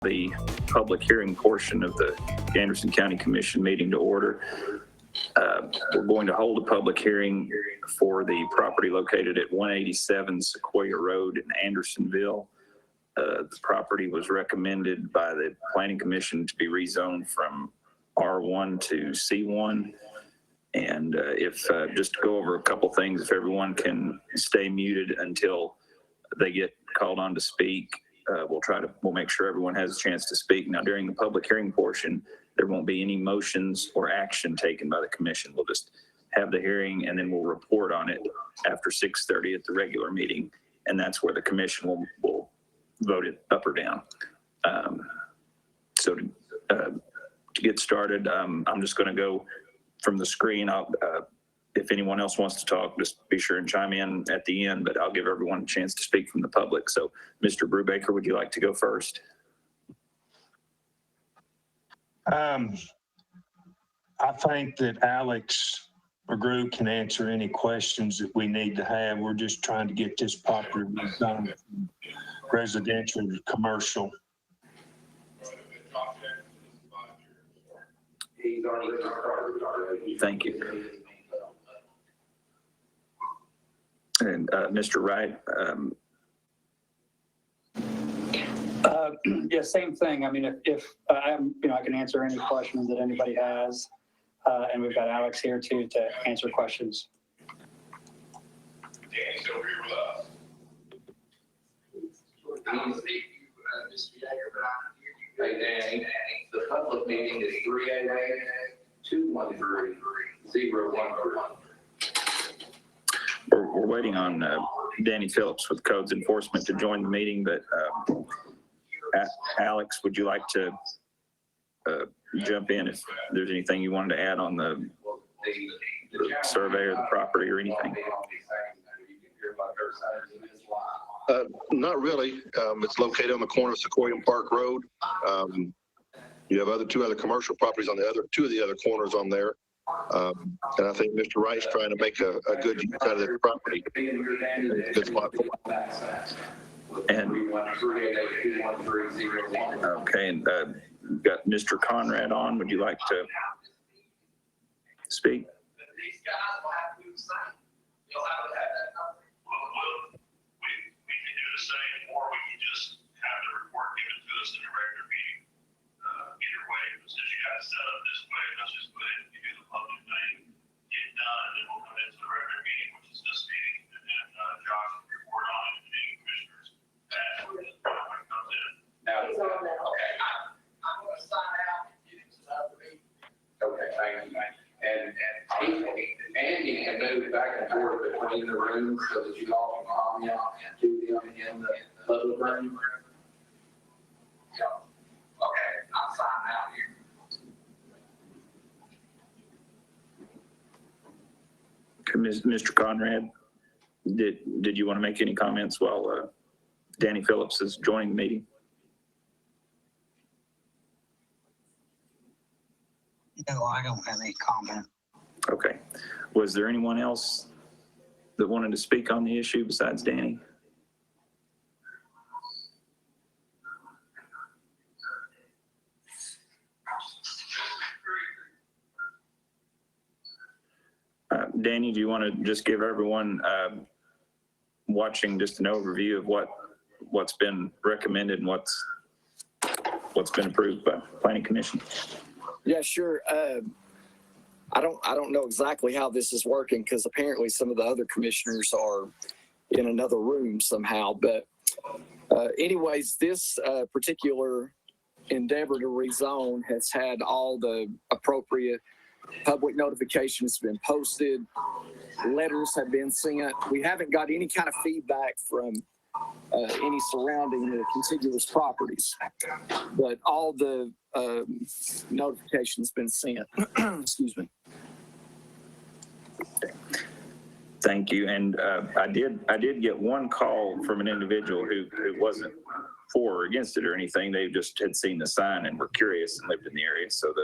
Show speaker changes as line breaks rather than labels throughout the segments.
The public hearing portion of the Anderson County Commission meeting to order. We're going to hold a public hearing for the property located at 187 Sequoia Road in Andersonville. The property was recommended by the Planning Commission to be rezoned from R1 to C1. And just to go over a couple things, if everyone can stay muted until they get called on to speak. We'll make sure everyone has a chance to speak. Now, during the public hearing portion, there won't be any motions or action taken by the commission. We'll just have the hearing and then we'll report on it after 6:30 at the regular meeting. And that's where the commission will vote it up or down. So to get started, I'm just going to go from the screen. If anyone else wants to talk, just be sure and chime in at the end, but I'll give everyone a chance to speak from the public. So, Mr. Brubaker, would you like to go first?
I think that Alex McGrew can answer any questions that we need to have. We're just trying to get this property done from residential to commercial.
Thank you. And Mr. Wright.
Yeah, same thing. I mean, if I can answer any questions that anybody has, and we've got Alex here too to answer questions.
Danny's over here with us. Hey, Danny, the public meeting is 388-213-013.
We're waiting on Danny Phillips with Codes Enforcement to join the meeting, but Alex, would you like to jump in if there's anything you wanted to add on the survey or the property or anything?
Not really. It's located on the corner of Sequoia and Park Road. You have two other commercial properties on two of the other corners on there. And I think Mr. Wright's trying to make a good use out of the property. It's a good spot for
and okay, and got Mr. Conrad on. Would you like to speak?
Andy can move back and forth between the rooms so that you all can comment to them in the public room. Okay, I'll sign out here.
Mr. Conrad, did you want to make any comments while Danny Phillips is joining the meeting?
No, I don't have any comment.
Okay. Was there anyone else that wanted to speak on the issue besides Danny? Danny, do you want to just give everyone watching just an overview of what's been recommended and what's been approved by Planning Commission?
Yeah, sure. I don't know exactly how this is working because apparently some of the other commissioners are in another room somehow. But anyways, this particular endeavor to rezone has had all the appropriate public notifications been posted, letters have been sent. We haven't got any kind of feedback from any surrounding the contiguous properties, but all the notifications been sent. Excuse me.
Thank you. And I did get one call from an individual who wasn't for or against it or anything. They just had seen the sign and were curious and lived in the area. So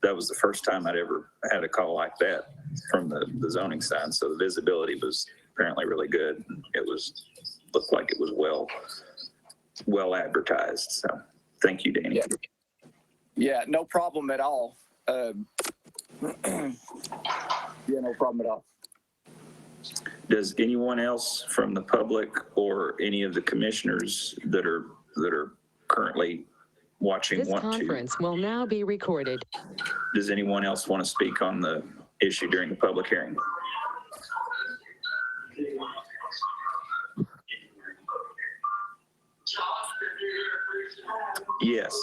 that was the first time I'd ever had a call like that from the zoning sign. So the visibility was apparently really good. It looked like it was well advertised. So Thank you, Danny.
Yeah. Yeah, no problem at all. Yeah, no problem at all.
Does anyone else from the public or any of the commissioners that are currently watching
This
want to?
conference will now be recorded.
Does anyone else want to speak on the issue during the public hearing? Yes.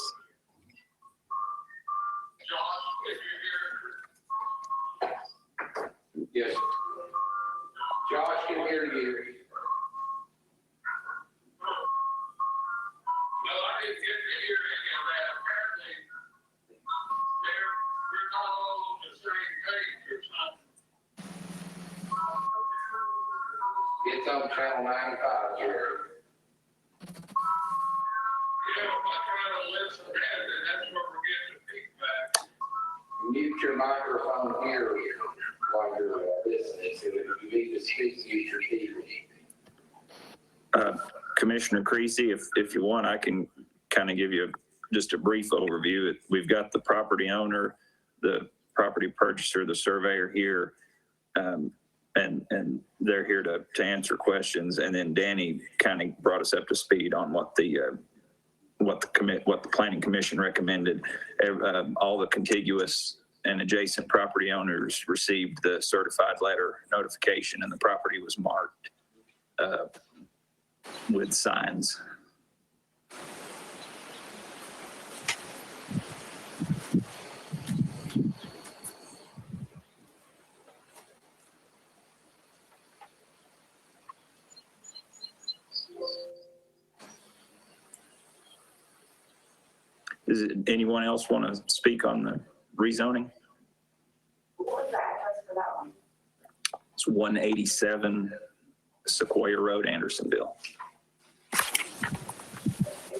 Yes. Josh can hear you.
Well, I didn't get to hear any of that. Apparently, we're not all on the same page or something.
It's on channel 95, Jerry.
Yeah, I try to listen in, and that's where we're getting the feedback.
Mute your microphone here while you're listening. So if you need to speak, use your TV.
Commissioner Creasy, if you want, I can kind of give you just a brief overview. We've got the property owner, the property purchaser, the surveyor here, and they're here to answer questions. And then Danny kind of brought us up to speed on what the planning commission recommended. All the contiguous and adjacent property owners received the certified letter notification, and the property was marked with signs. Does anyone else want to speak on the rezoning?
What was the address for that one?
It's 187 Sequoia Road, Andersonville.
Is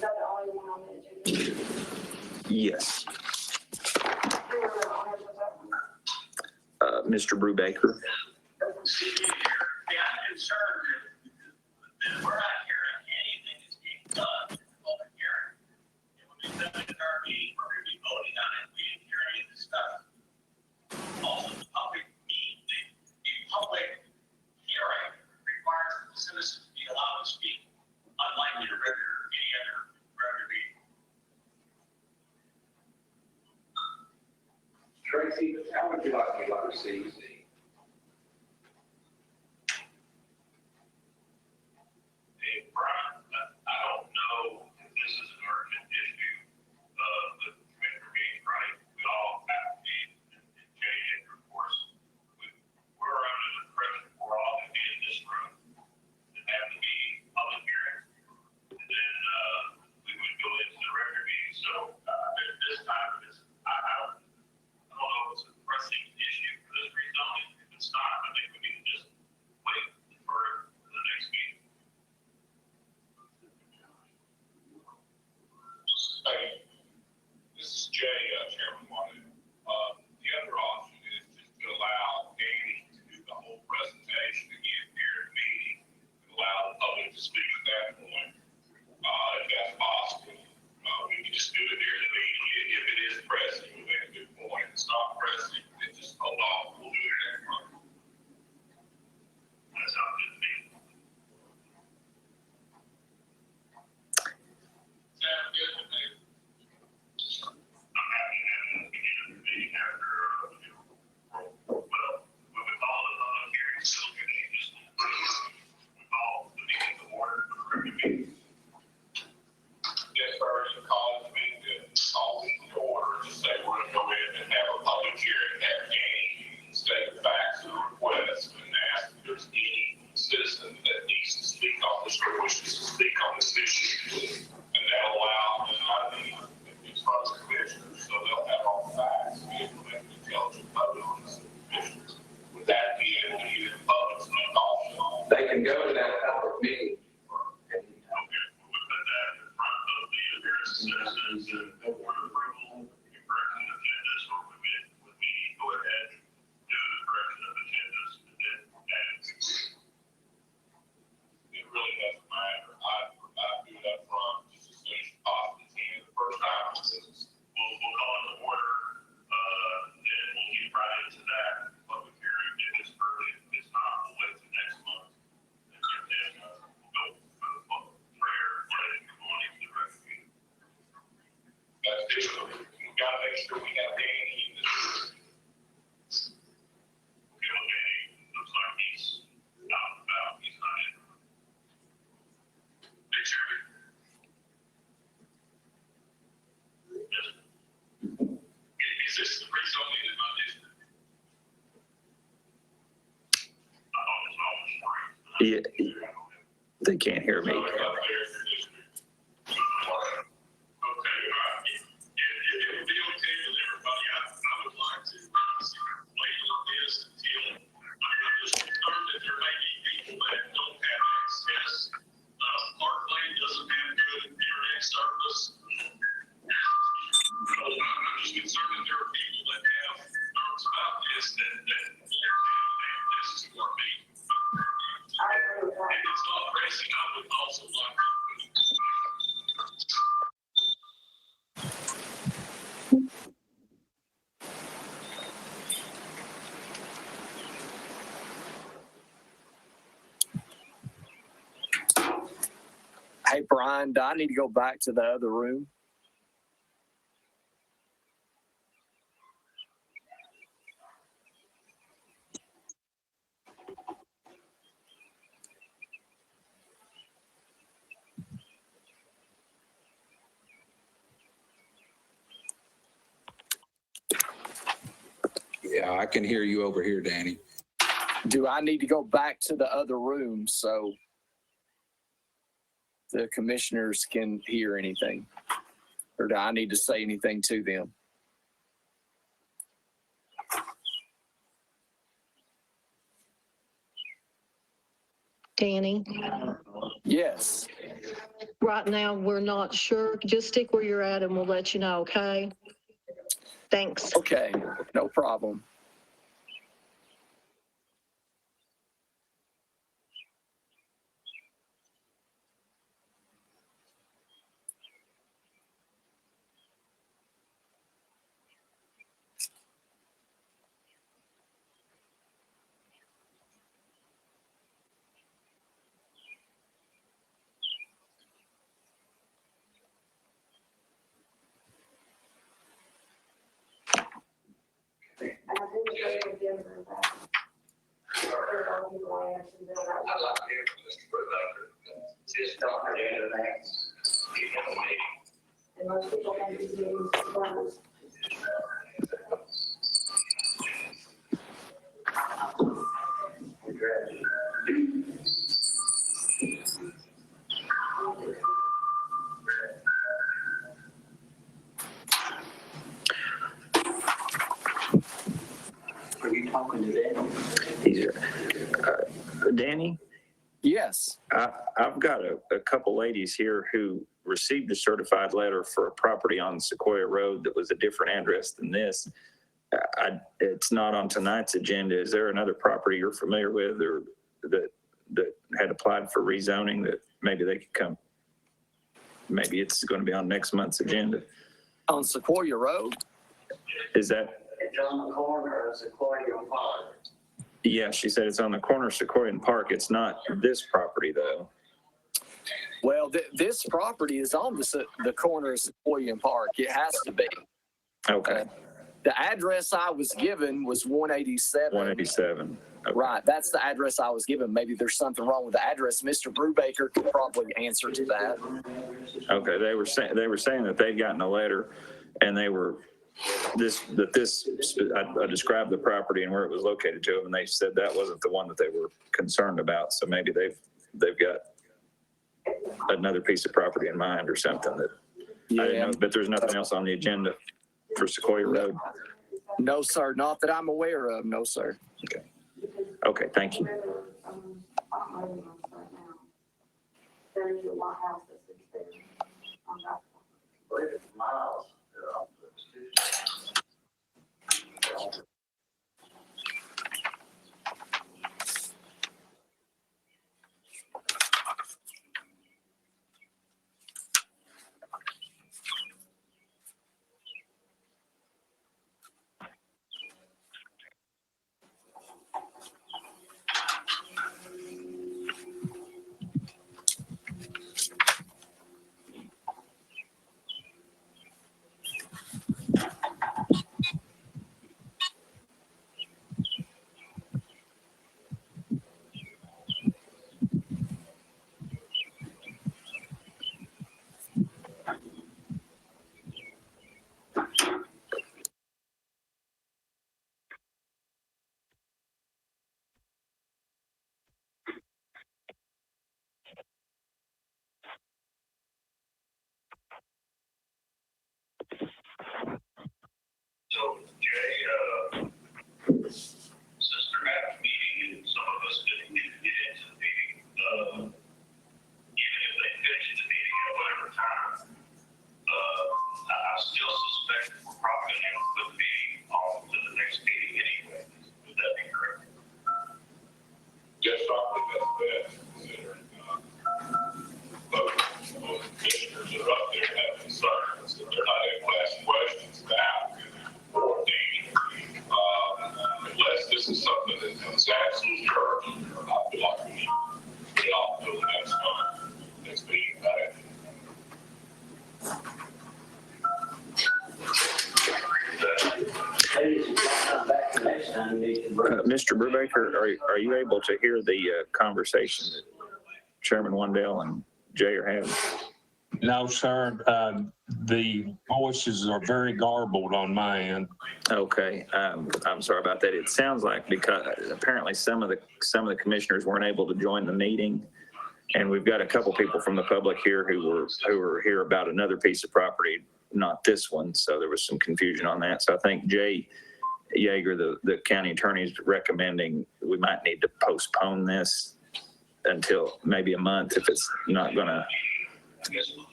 that the only one on the agenda?
Yes.
Who were the owners of that one?
Mr. Brubaker.
Yeah, I'm concerned that we're not hearing anything that's being done in the public hearing. It would be something in our meeting, we're going to be voting on it, we didn't hear any of this stuff. Also, the public meeting, the public hearing requires the citizens to be allowed to speak, unlike any other regular meeting.
Tracy, how would you like me to proceed?
Hey, Brian, I don't know if this is an urgent issue, the commissioner being right, we all have to be, and Jay, and of course, we're under the impression we're all gonna be in this room, and have to be public hearing, and then, we would go into the regular meeting, so, at this time, I don't know if it's a pressing issue for this rezoning. If it's not, I think we need to just wait for the next meeting. Hey, this is Jay, Chairman Wanted. The other option is just to allow Danny to do the whole presentation again here at the meeting, and allow the public to speak at that point, if that's possible. We can just do it here at the meeting. If it is pressing, we make a good point. If it's not pressing, then just hold off. We'll do it next month. That sounds good to me. Sounds good to me. I'm happy to have the beginning of the meeting after, well, with all the public hearings, still good to just with all the meetings of order for the meeting. Yes, first, call the meeting, call the order, just say we're gonna go in and have a public hearing, have Danny state the facts of the request, and ask if there's any citizen that needs to speak on this or wishes to speak on this issue. And that'll allow, it's from the commissioners, so they'll have all the facts, be able to make an intelligent vote on this commissioners. With that being, we need the public's option.
They can go to that public meeting.
Okay, we'll put that in front of the citizens and board approval, correction of agendas, or would we go ahead and do the correction of agendas and then add it? It really doesn't matter. I do it up front, just as soon as you possibly can, the first additionally, we gotta make sure we got Danny in this. Okay, well, Danny, looks like he's out and about, he's not in. Hey, Chairman. Yes. Is this the rezoning in my district? I thought it was all spring.
Yeah, they can't hear me.
Okay, all right. If it would be okay with everybody, I would like to wait on this until, I'm just concerned that there may be people that don't have access. Park Lane doesn't have good internet service. So I'm just concerned that there are people that have concerns about this that won't have access to our meeting.
I agree with that.
If it's not pressing, I would also like to.
Hey, Brian, do I need to go back to the other room?
Yeah, I can hear you over here, Danny.
Do I need to go back to the other room so the commissioners can hear anything? Or do I need to say anything to them?
Danny,
Yes.
right now, we're not sure. Just stick where you're at and we'll let you know, okay? Thanks.
Okay, no problem.
And I do agree with Denver that there are people I actually know that.
I'd like to hear from Mr. Brubaker. Just don't hurt anything. Keep on waiting.
And most people think these meetings are closed.
Are you talking to them?
He's, Danny,
Yes.
I've got a couple ladies here who received a certified letter for a property on Sequoia Road that was a different address than this. It's not on tonight's agenda. Is there another property you're familiar with or that had applied for rezoning that maybe they could come? Maybe it's going to be on next month's agenda.
On Sequoia Road?
Is that?
It's on the corner of Sequoia Park.
Yeah, she said it's on the corner of Sequoia and Park. It's not this property though.
Well, this property is on the corner of Sequoia and Park. It has to be.
Okay,
The address I was given was 187.
187. Okay.
Right, that's the address I was given. Maybe there's something wrong with the address. Mr. Brubaker could probably answer to that.
Okay, they were saying that they'd gotten a letter and they were, I described the property and where it was located to them, and they said that wasn't the one that they were concerned about. So maybe they've got another piece of property in mind or something that I didn't know, but there's nothing else on the agenda for Sequoia Road.
No, sir, not that I'm aware of. No, sir.
Okay, thank you.
There's a lot house that's there on that.
Believe it's miles.
Mr. Brubaker, are you able to hear the conversation that Chairman Wendell and Jay are having?
No, sir. The voices are very garbled on my end.
Okay, I'm sorry about that. It sounds like because apparently some of the commissioners weren't able to join the meeting. And we've got a couple people from the public here who were here about another piece of property, not this one. So there was some confusion on that. So I think Jay Yeager, the county attorney, is recommending we might need to postpone this until maybe a month if it's not going to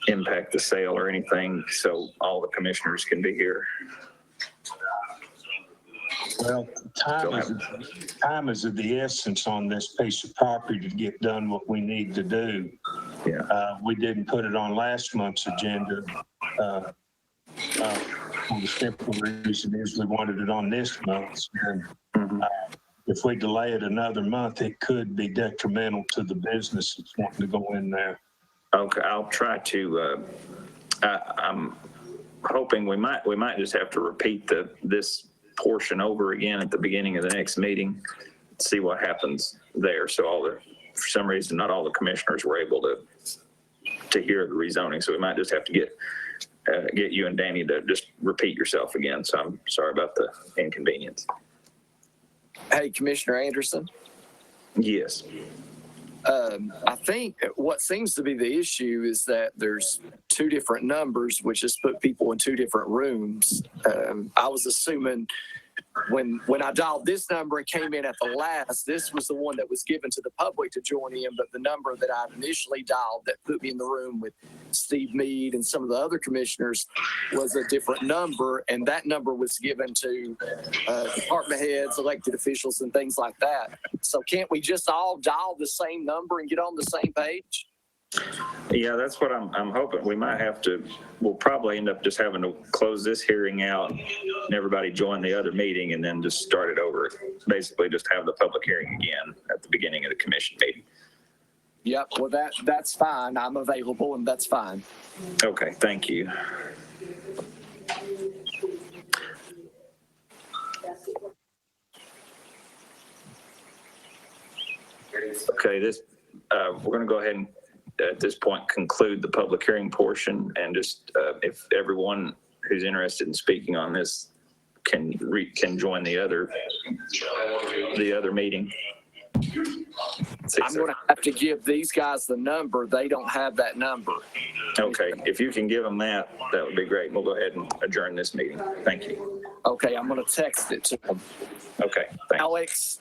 impact the sale or anything, so all the commissioners can be here.
Well, time is of the essence on this piece of property to get done what we need to do.
Yeah.
We didn't put it on last month's agenda. For the simple reason is we wanted it on this month's. And if we delay it another month, it could be detrimental to the business that's wanting to go in there.
Okay, I'll try to, I'm hoping we might just have to repeat this portion over again at the beginning of the next meeting, see what happens there. So for some reason, not all the commissioners were able to hear the rezoning. So we might just have to get you and Danny to just repeat yourself again. So I'm sorry about the inconvenience.
Hey, Commissioner Anderson.
Yes.
I think what seems to be the issue is that there's two different numbers, which has put people in two different rooms. I was assuming when I dialed this number and came in at the last, this was the one that was given to the public to join in, but the number that I'd initially dialed that put me in the room with Steve Mead and some of the other commissioners was a different number, and that number was given to department heads, elected officials, and things like that. So can't we just all dial the same number and get on the same page?
Yeah, that's what I'm hoping. We'll probably end up just having to close this hearing out and everybody join the other meeting and then just start it over. Basically just have the public hearing again at the beginning of the commission meeting.
Yep, well, that's fine. I'm available, and that's fine.
Okay, thank you. Okay, we're going to go ahead and at this point conclude the public hearing portion, and just if everyone who's interested in speaking on this can join the other meeting.
I'm going to have to give these guys the number. They don't have that number.
Okay, if you can give them that would be great. We'll go ahead and adjourn this meeting. Thank you.
Okay, I'm going to text it to them.
Okay, thanks.
Alex